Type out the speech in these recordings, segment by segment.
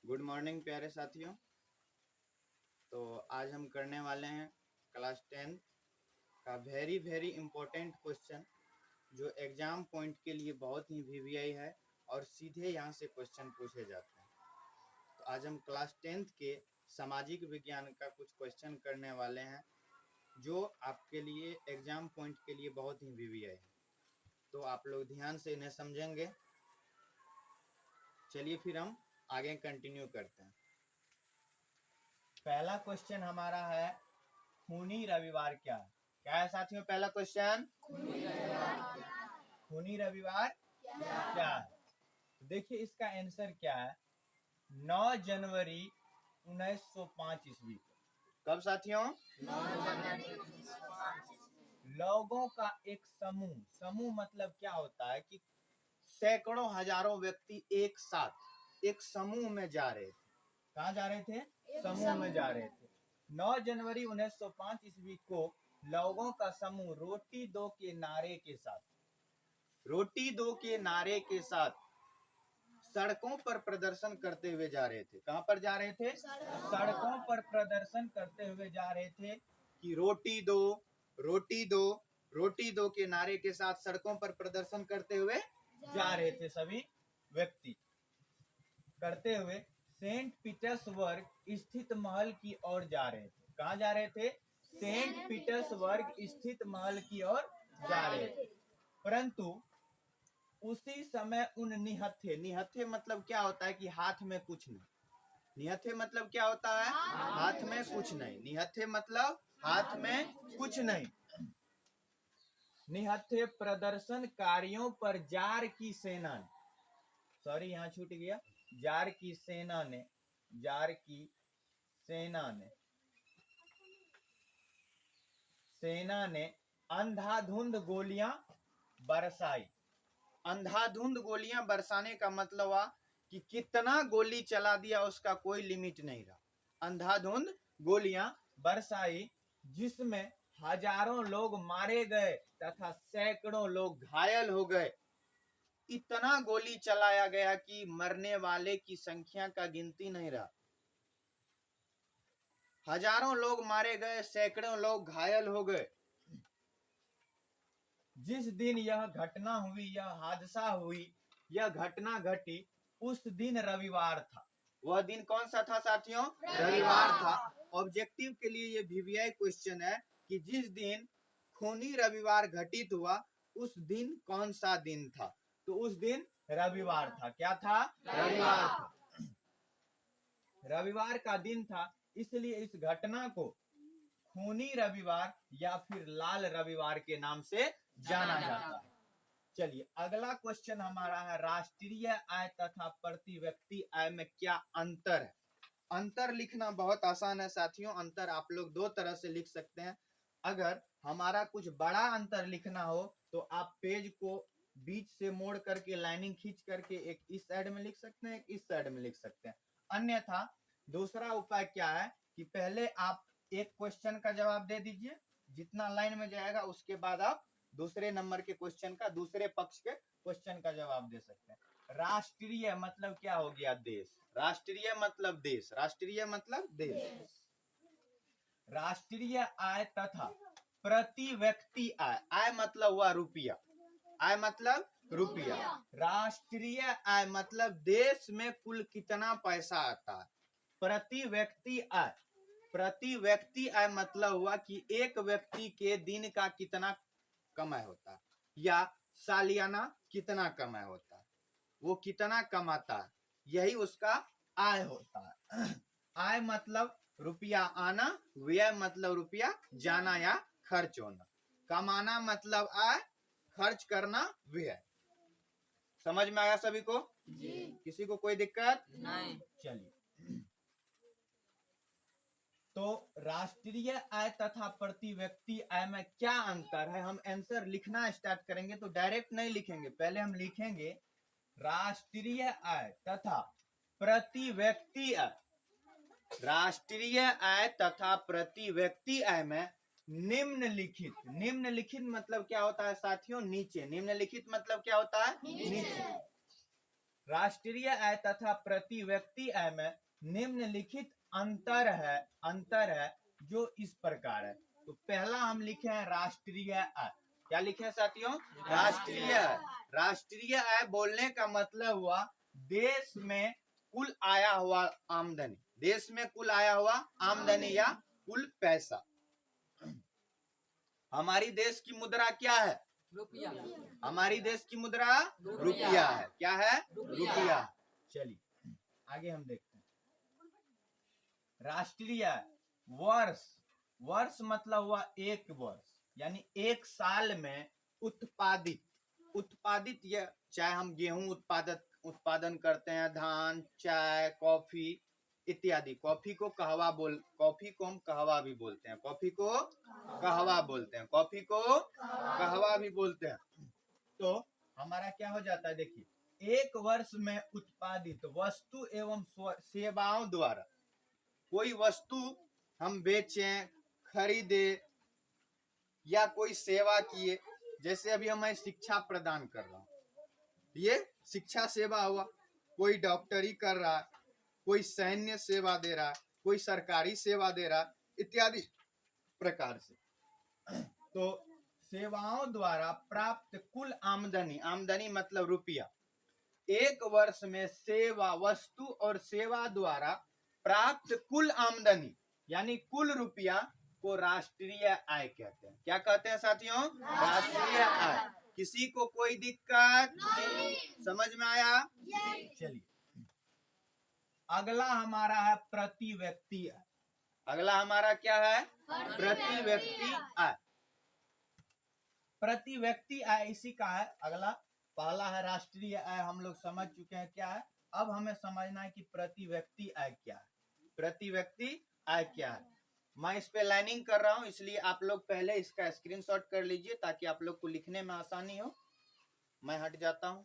Good morning प्यारे साथियों। तो आज हम करने वाले हैं क्लास 10 का वेरी इम्पोर्टेंट क्वेश्चन जो एग्ज़ाम पॉइंट के लिए बहुत ही वीवीआई है और सीधे यहाँ से क्वेश्चन पूछे जाते हैं। तो आज हम क्लास 10th के सामाजिक विज्ञान का कुछ क्वेश्चन करने वाले हैं जो आपके लिए एग्ज़ाम पॉइंट के लिए बहुत ही वीवीआई है। तो आप लोग ध्यान से इन्हें समझेंगे। चलिए फिर हम आगे कंटिन्यू करते हैं। पहला क्वेश्चन हमारा है खूनी रविवार क्या है? क्या है साथियों पहला क्वेश्चन? खूनी रविवार क्या है? तो देखिए इसका आंसर क्या है। 9 जनवरी 1905 ईस्वी को। कब साथियों? 9 जनवरी 1905। लोगों का एक समूह मतलब क्या होता है कि सैकड़ों हजारों व्यक्ति एक साथ एक समूह में जा रहे थे। कहाँ जा रहे थे? समूह में जा रहे थे। 9 जनवरी 1905 ईस्वी को लोगों का समूह रोटी दो के नारे के साथ सड़कों पर प्रदर्शन करते हुए जा रहे थे। कहाँ पर जा रहे थे? सड़कों पर प्रदर्शन करते हुए जा रहे थे कि रोटी दो के नारे के साथ सड़कों पर प्रदर्शन करते हुए जा रहे थे। सभी व्यक्ति करते हुए सेंट पीटर्सबर्ग स्थित महल की ओर जा रहे थे। कहाँ जा रहे थे? सेंट पीटर्सबर्ग स्थित महल की ओर जा रहे थे। परंतु उसी समय उन निहत्थे मतलब क्या होता है कि हाथ में कुछ नहीं। निहत्थे मतलब क्या होता है? हाथ में कुछ नहीं। निहत्थे मतलब हाथ में कुछ नहीं। निहत्थे प्रदर्शनकारियों पर जार की सेना ने अंधाधुंध गोलियां बरसाई। अंधाधुंध गोलियां बरसाने का मतलब हुआ कि कितना गोली चला दिया उसका कोई लिमिट नहीं रहा। अंधाधुंध गोलियां बरसाई जिसमें हजारों लोग मारे गए तथा सैकड़ों लोग घायल हो गए। इतना गोली चलाया गया कि मरने वाले की संख्या का गिनती नहीं रहा। हजारों लोग मारे गए, सैकड़ों लोग घायल हो गए। जिस दिन यह घटना हुई, यह हादसा हुई, यह घटना घटी, उस दिन रविवार था। वह दिन कौन सा था साथियों? रविवार था। ऑब्जेक्टिव के लिए ये वीवीआई क्वेश्चन है कि जिस दिन खूनी रविवार घटित हुआ उस दिन कौन सा दिन था? तो उस दिन रविवार था। क्या था? रविवार था। रविवार का दिन था, इसलिए इस घटना को खूनी रविवार या फिर लाल रविवार के नाम से जाना जाता है। चलिए अगला क्वेश्चन हमारा है राष्ट्रीय आय तथा प्रति व्यक्ति आय में क्या अंतर है? अंतर लिखना बहुत आसान है साथियों। अंतर आप लोग दो तरह से लिख सकते हैं। अगर हमारा कुछ बड़ा अंतर लिखना हो तो आप पेज को बीच से मोड़ करके लाइनिंग खींच करके एक इस साइड में लिख सकते हैं, एक इस साइड में लिख सकते हैं। अन्यथा दूसरा उपाय क्या है कि पहले आप एक क्वेश्चन का जवाब दे दीजिए, जितना लाइन में जाएगा उसके बाद आप दूसरे नंबर के क्वेश्चन का, दूसरे पक्ष के क्वेश्चन का जवाब दे सकते हैं। राष्ट्रीय मतलब क्या हो गया? देश। राष्ट्रीय मतलब देश। राष्ट्रीय मतलब देश। राष्ट्रीय आय तथा प्रति व्यक्ति आय। आय मतलब हुआ रुपया। आय मतलब रुपया। राष्ट्रीय आय मतलब देश में कुल कितना पैसा आता है। प्रति व्यक्ति आय, प्रति व्यक्ति आय मतलब हुआ कि एक व्यक्ति के दिन का कितना कमाई होता है या सालियाना कितना कमाई होता है, वो कितना कमाता है, यही उसका आय होता है। आय मतलब रुपया आना, व्यय मतलब रुपया जाना या खर्च होना। कमाना मतलब आय, खर्च करना व्यय। समझ में आया सभी को? जी। किसी को कोई दिक्कत नहीं? चलिए तो राष्ट्रीय आय तथा प्रति व्यक्ति आय में क्या अंतर है, हम आंसर लिखना स्टार्ट करेंगे तो डायरेक्ट नहीं लिखेंगे। पहले हम लिखेंगे राष्ट्रीय आय तथा प्रति व्यक्ति आय। राष्ट्रीय आय तथा प्रति व्यक्ति आय में निम्नलिखित मतलब क्या होता है साथियों? नीचे। निम्नलिखित मतलब क्या होता है? नीचे। राष्ट्रीय आय तथा प्रति व्यक्ति आय में निम्नलिखित अंतर है जो इस प्रकार है। तो पहला हम लिखे हैं राष्ट्रीय आय। क्या लिखे हैं साथियों? राष्ट्रीय आय। राष्ट्रीय आय बोलने का मतलब हुआ देश में कुल आया हुआ आमदनी, देश में कुल आया हुआ आमदनी या कुल पैसा। हमारी देश की मुद्रा क्या है? रुपया। हमारी देश की मुद्रा रुपया है। क्या है? रुपया। चलिए आगे हम देखते हैं। राष्ट्रीय वर्ष, वर्ष मतलब हुआ एक वर्ष, यानी एक साल में उत्पादित या चाहे हम गेहूं उत्पादन करते हैं, धान, चाय, कॉफी इत्यादि। कॉफी को हम कहवा भी बोलते हैं, कॉफी को कहवा बोलते हैं, कॉफी को कहवा भी बोलते हैं। तो हमारा क्या हो जाता है, देखिए, एक वर्ष में उत्पादित वस्तु एवं सेवाओं द्वारा कोई वस्तु हम बेचें, खरीदे या कोई सेवा किए, जैसे अभी मैं शिक्षा प्रदान कर रहा हूँ, ये शिक्षा सेवा हुआ। कोई डॉक्टरी कर रहा है, कोई सैन्य सेवा दे रहा है, कोई सरकारी सेवा दे रहा है, इत्यादि प्रकार से। तो सेवाओं द्वारा प्राप्त कुल आमदनी, आमदनी मतलब रुपया, एक वर्ष में सेवा, वस्तु और सेवा द्वारा प्राप्त कुल आमदनी यानी कुल रुपया को राष्ट्रीय आय कहते हैं। क्या कहते हैं साथियों? राष्ट्रीय आय। किसी को कोई दिक्कत नहीं? समझ में आया? चलिए अगला हमारा है प्रति व्यक्ति आय। अगला हमारा क्या है? प्रति व्यक्ति आय। प्रति व्यक्ति आय इसी का है अगला। पहला है राष्ट्रीय आय, हम लोग समझ चुके हैं क्या है। अब हमें समझना है कि प्रति व्यक्ति आय क्या है। प्रति व्यक्ति आय क्या है? मैं इस पे लाइनिंग कर रहा हूं, इसलिए आप लोग पहले इसका स्क्रीनशॉट कर लीजिए ताकि आप लोग को लिखने में आसानी हो। मैं हट जाता हूं।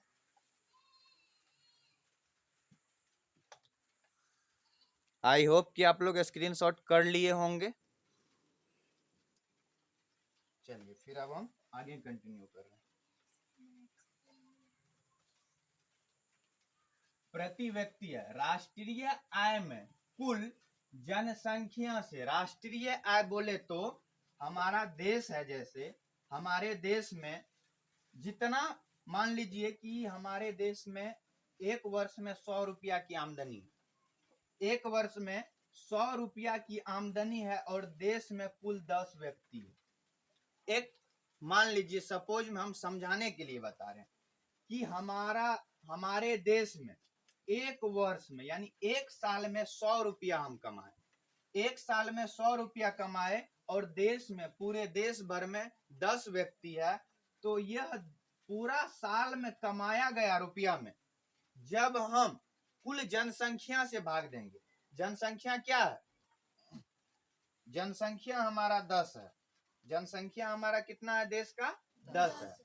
आई होप कि आप लोग स्क्रीनशॉट कर लिए होंगे। चलिए फिर अब हम आगे कंटिन्यू कर रहे हैं। प्रति व्यक्ति है राष्ट्रीय आय में कुल जनसंख्या से। राष्ट्रीय आय बोले तो हमारा देश है, जैसे हमारे देश में जितना, मान लीजिए कि हमारे देश में एक वर्ष में 100 रुपया की आमदनी, एक वर्ष में 100 रुपया की आमदनी है और देश में कुल 10 व्यक्ति है। एक मान लीजिए, सपोज में हम समझाने के लिए बता रहे हैं कि हमारे देश में एक वर्ष में यानी एक साल में 100 रुपया हम कमाए, एक साल में 100 रुपया कमाए और देश में, पूरे देश भर में 10 व्यक्ति है, तो यह पूरा साल में कमाया गया रुपया में जब हम कुल जनसंख्या से भाग देंगे। जनसंख्या क्या है? जनसंख्या हमारा 10 है। जनसंख्या हमारा कितना है? देश का 10 है।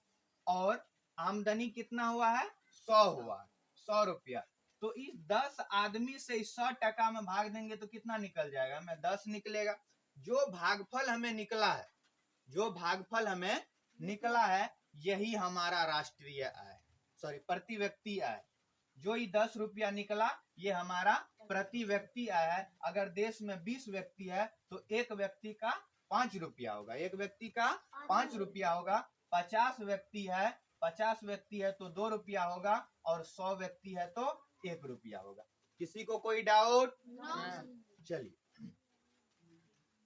और आमदनी कितना हुआ है? 100 हुआ है, 100 रुपया। तो इस 10 आदमी से 100 टका में भाग देंगे तो कितना निकल जाएगा? हमें 10 निकलेगा। जो भागफल हमें निकला है, जो भागफल हमें निकला है, यही हमारा राष्ट्रीय आय, सॉरी प्रति व्यक्ति आय। जो ये 10 रुपया निकला, ये हमारा प्रति व्यक्ति आय है। अगर देश में 20 व्यक्ति है तो एक व्यक्ति का 5 रुपया होगा, एक व्यक्ति का 5 रुपया होगा। 50 व्यक्ति है, 50 व्यक्ति है तो 2 रुपया होगा, और 100 व्यक्ति है तो 1 रुपया होगा। किसी को कोई डाउट? चलिए,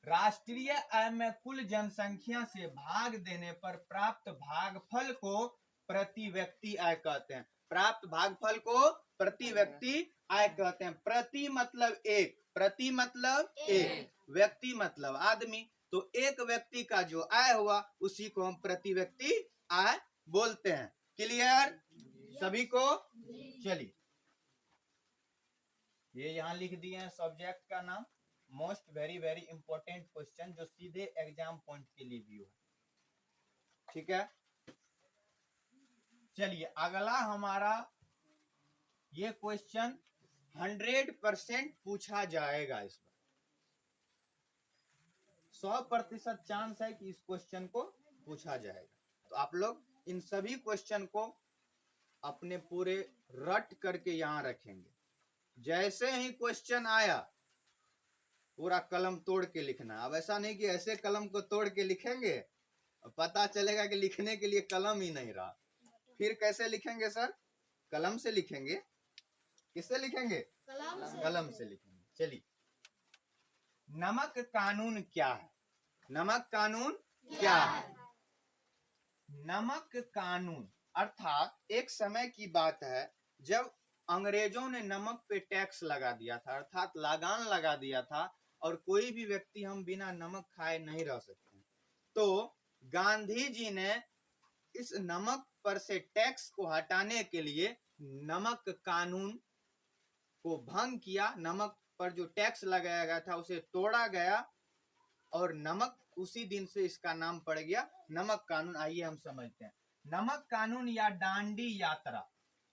राष्ट्रीय आय में कुल जनसंख्या से भाग देने पर प्राप्त भागफल को प्रति व्यक्ति आय कहते हैं। प्राप्त भागफल को प्रति व्यक्ति आय कहते हैं। प्रति मतलब एक, प्रति मतलब एक, व्यक्ति मतलब आदमी। तो एक व्यक्ति का जो आय हुआ उसी को हम प्रति व्यक्ति आय बोलते हैं। क्लियर सभी को? चलिए, ये यहाँ लिख दिए हैं सब्जेक्ट का नाम। Most very very important question जो सीधे एग्जाम पॉइंट के लिए भी है। ठीक है, चलिए अगला हमारा ये क्वेश्चन 100% पूछा जाएगा। इस बार 100% चांस है कि इस क्वेश्चन को पूछा जाएगा। तो आप लोग इन सभी क्वेश्चन को अपने पूरे रट करके यहाँ रखेंगे। जैसे ही क्वेश्चन आया पूरा कलम तोड़ के लिखना। अब ऐसा नहीं कि ऐसे कलम को तोड़ के लिखेंगे, पता चलेगा कि लिखने के लिए कलम ही नहीं रहा। फिर कैसे लिखेंगे सर? कलम से लिखेंगे। किससे लिखेंगे? कलम से लिखेंगे। चलिए, नमक कानून क्या है? नमक कानून क्या है? नमक कानून अर्थात एक समय की बात है जब अंग्रेजों ने नमक पे टैक्स लगा दिया था, अर्थात लगान लगा दिया था, और कोई भी व्यक्ति हम बिना नमक खाए नहीं रह सकते। तो गांधी जी ने इस नमक पर से टैक्स को हटाने के लिए नमक कानून को भंग किया। नमक पर जो टैक्स लगाया गया था उसे तोड़ा गया और नमक, उसी दिन से इसका नाम पड़ गया नमक कानून। आइए हम समझते हैं। नमक कानून या दांडी यात्रा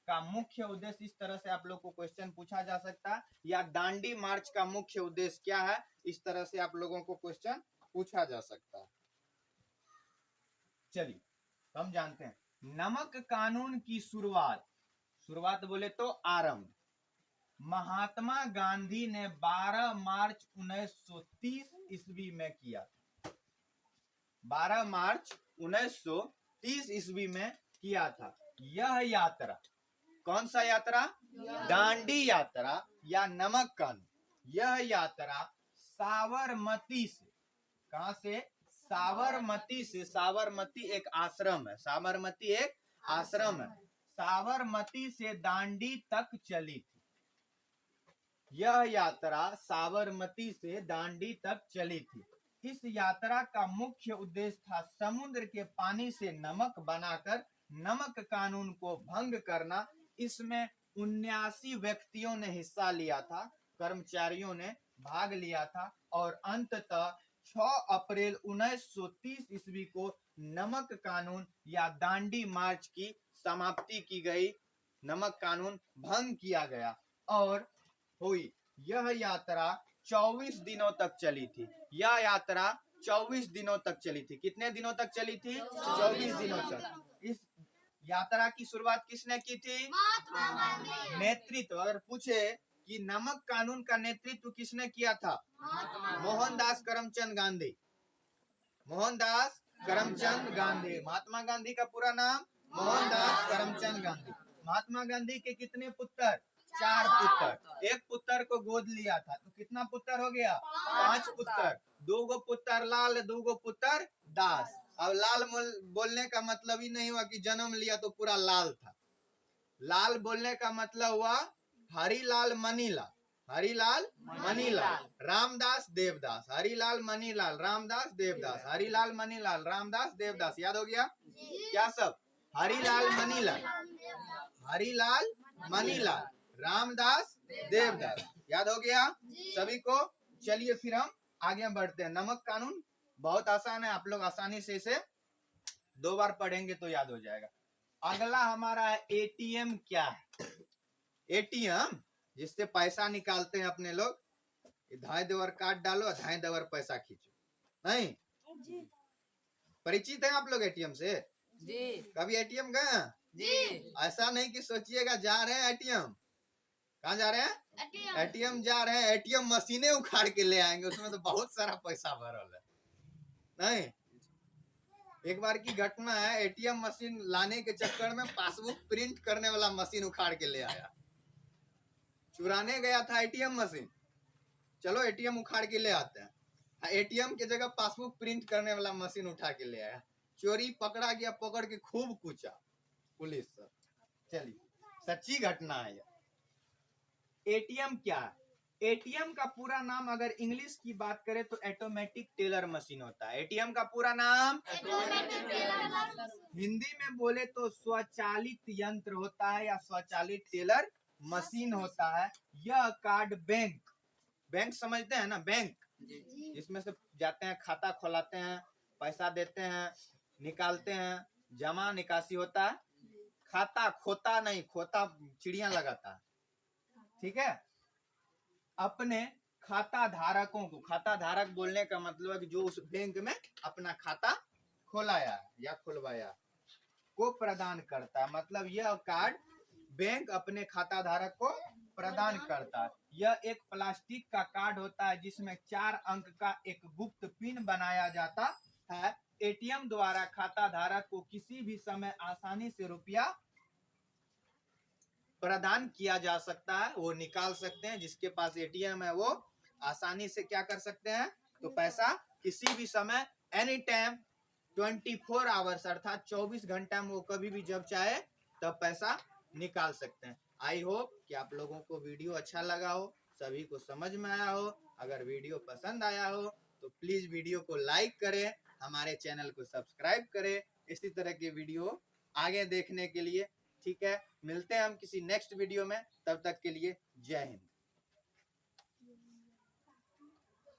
का मुख्य उद्देश्य, इस तरह से आप लोग को क्वेश्चन पूछा जा सकता है, या दांडी मार्च का मुख्य उद्देश्य क्या है, इस तरह से आप लोगों को क्वेश्चन पूछा जा सकता है। चलिए हम जानते हैं नमक कानून की शुरुआत बोले तो आरंभ महात्मा गांधी ने 12 मार्च 1930 ईस्वी में किया। 12 मार्च 1930 ईस्वी में किया था। यह यात्रा कौन सा यात्रा? दांडी यात्रा या नमक कानून। यह यात्रा साबरमती से, कहां से? साबरमती से। साबरमती एक आश्रम है। साबरमती एक आश्रम है। साबरमती से दांडी तक चली थी। यह यात्रा साबरमती से दांडी तक चली थी। इस यात्रा का मुख्य उद्देश्य था समुद्र के पानी से नमक बनाकर नमक कानून को भंग करना। इसमें 79 व्यक्तियों ने हिस्सा लिया था, कर्मचारियों ने भाग लिया था, और अंततः 6 अप्रैल 1930 ईस्वी को नमक कानून या दांडी मार्च की समाप्ति की गई। नमक कानून भंग किया गया और हुई। यह यात्रा 24 दिनों तक चली थी। यह यात्रा 24 दिनों तक चली थी। कितने दिनों तक चली थी? 24 दिनों तक। इस यात्रा की शुरुआत किसने की थी? नेतृत्व, अगर पूछे कि नमक कानून का नेतृत्व किसने किया था? मोहनदास करमचंद गांधी। मोहनदास करमचंद गांधी। महात्मा गांधी का पूरा नाम मोहनदास करमचंद गांधी। महात्मा गांधी के कितने पुत्र? 4 पुत्र। एक पुत्र को गोद लिया था तो कितना पुत्र हो गया? 5 पुत्र। 2 गो पुत्र लाल, 2 गो पुत्र दास। अब लाल बोलने का मतलब ही नहीं हुआ कि जन्म लिया तो पूरा लाल था। लाल बोलने का मतलब हुआ हरिलाल मनीलाल। हरिलाल मनीलाल, रामदास देवदास। हरिलाल मनीलाल, रामदास देवदास। हरिलाल मनीलाल, रामदास देवदास। याद हो गया क्या सब? हरिलाल मनीलाल, हरिलाल मनीलाल, रामदास देवदास। याद हो गया सभी को? चलिए फिर हम आगे बढ़ते हैं। नमक कानून बहुत आसान है, आप लोग आसानी से इसे 2 बार पढ़ेंगे तो याद हो जाएगा। अगला हमारा है एटीएम। क्या है एटीएम? जिससे पैसा निकालते हैं अपने लोग। धाए देवर काट डालो, धाए देवर पैसा खींचो। नहीं परिचित है आप लोग एटीएम से? जी। कभी एटीएम गए? जी। ऐसा नहीं कि सोचिएगा जा रहे हैं एटीएम। कहाँ जा रहे हैं? एटीएम जा रहे हैं, एटीएम मशीनें उखाड़ के ले आएंगे, उसमें तो बहुत सारा पैसा भरल है। नहीं, एक बार की घटना है, एटीएम मशीन लाने के चक्कर में पासबुक प्रिंट करने वाला मशीन उखाड़ के ले आया। चुराने गया था एटीएम मशीन, चलो एटीएम उखाड़ के ले आते हैं। एटीएम की जगह पासबुक प्रिंट करने वाला मशीन उठा के ले आया। चोरी पकड़ा गया, पकड़ के खूब कूचा पुलिस सर। चलिए, सच्ची घटना है यह। एटीएम क्या है? एटीएम का पूरा नाम अगर इंग्लिश की बात करें तो ऑटोमेटिक टेलर मशीन होता है। एटीएम का पूरा नाम हिंदी में बोले तो स्वचालित यंत्र होता है या स्वचालित टेलर मशीन होता है। यह कार्ड बैंक समझते हैं ना, बैंक जिसमें से जाते हैं, खाता खोलाते हैं, पैसा देते हैं, निकालते हैं, जमा निकासी होता है। खाता खोता नहीं, खोता चिड़िया लगाता है। ठीक है, अपने खाता धारकों को, खाता धारक बोलने का मतलब है कि जो उस बैंक में अपना खाता खोलाया या खुलवाया, को प्रदान करता है। मतलब यह कार्ड बैंक अपने खाता धारक को प्रदान करता है। यह एक प्लास्टिक का कार्ड होता है जिसमें 4 अंक का एक गुप्त पिन बनाया जाता है। एटीएम द्वारा खाता धारक को किसी भी समय आसानी से रुपया प्रदान किया जा सकता है, वो निकाल सकते हैं। जिसके पास एटीएम है वो आसानी से क्या कर सकते हैं, तो पैसा किसी भी समय एनी टाइम 24 आवर्स अर्थात 24 घंटा में वो कभी भी जब चाहे तब पैसा निकाल सकते हैं। आई होप कि आप लोगों को वीडियो अच्छा लगा हो, सभी को समझ में आया हो। अगर वीडियो पसंद आया हो तो प्लीज वीडियो को लाइक करें, हमारे चैनल को सब्सक्राइब करें इसी तरह के वीडियो आगे देखने के लिए। ठीक है, मिलते हैं हम किसी नेक्स्ट वीडियो में, तब तक के लिए जय हिंद।